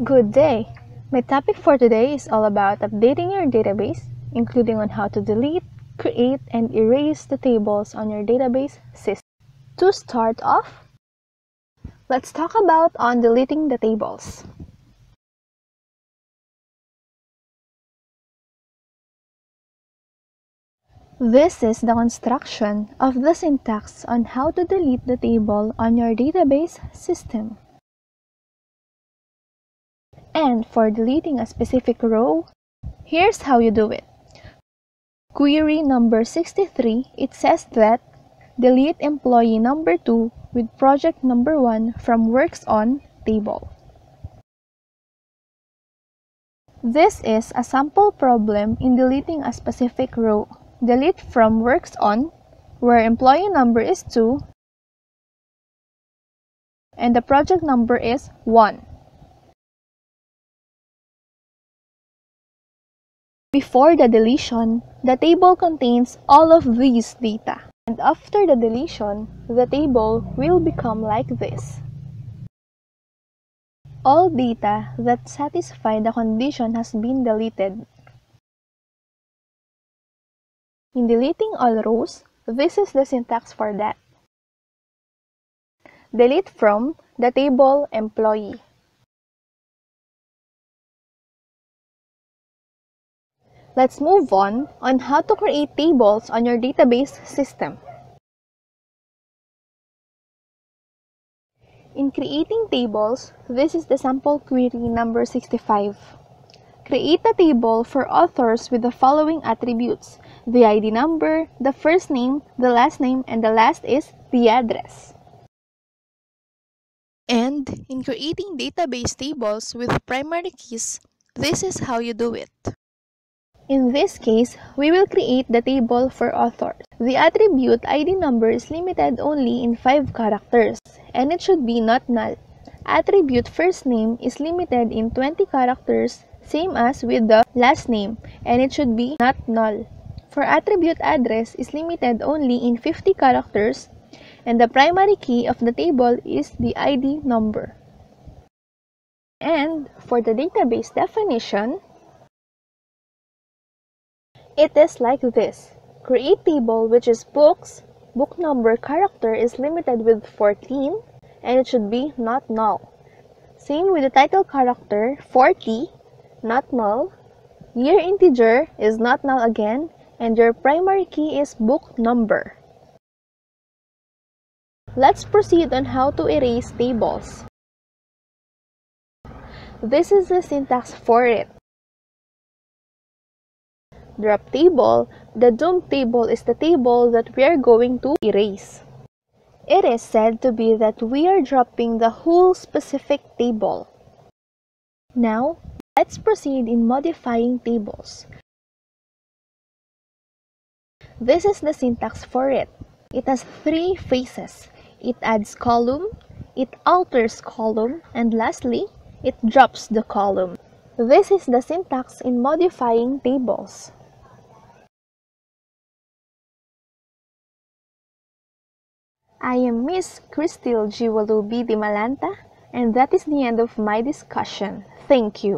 Good day! My topic for today is all about updating your database, including on how to delete, create, and erase the tables on your database system. To start off, let's talk about on deleting the tables. This is the construction of the syntax on how to delete the table on your database system. And for deleting a specific row, here's how you do it. Query number 63, it says that delete employee number 2 with project number 1 from works on table. This is a sample problem in deleting a specific row. Delete from works on, where employee number is 2 and the project number is 1. Before the deletion, the table contains all of these data. And after the deletion, the table will become like this. All data that satisfy the condition has been deleted. In deleting all rows, this is the syntax for that. Delete from the table employee. Let's move on how to create tables on your database system. In creating tables, this is the sample query number 65. Create a table for authors with the following attributes: the ID number, the first name, the last name, and the last is the address. And in creating database tables with primary keys, this is how you do it. In this case, we will create the table for authors. The attribute ID number is limited only in 5 characters, and it should be not null. Attribute first name is limited in 20 characters, same as with the last name, and it should be not null. For attribute address is limited only in 50 characters, and the primary key of the table is the ID number. And for the database definition, it is like this. Create table which is books, book number character is limited with 14, and it should be not null. Same with the title character, 40, not null. Year integer is not null again, and your primary key is book number. Let's proceed on how to erase tables. This is the syntax for it. Drop table. The doomed table is the table that we are going to erase. It is said to be that we are dropping the whole specific table. Now, let's proceed in modifying tables. This is the syntax for it. It has 3 phases. It adds column, it alters column, and lastly, it drops the column. This is the syntax in modifying tables. I am Miss Cristil Jiwalubi Di Malanta, and that is the end of my discussion. Thank you.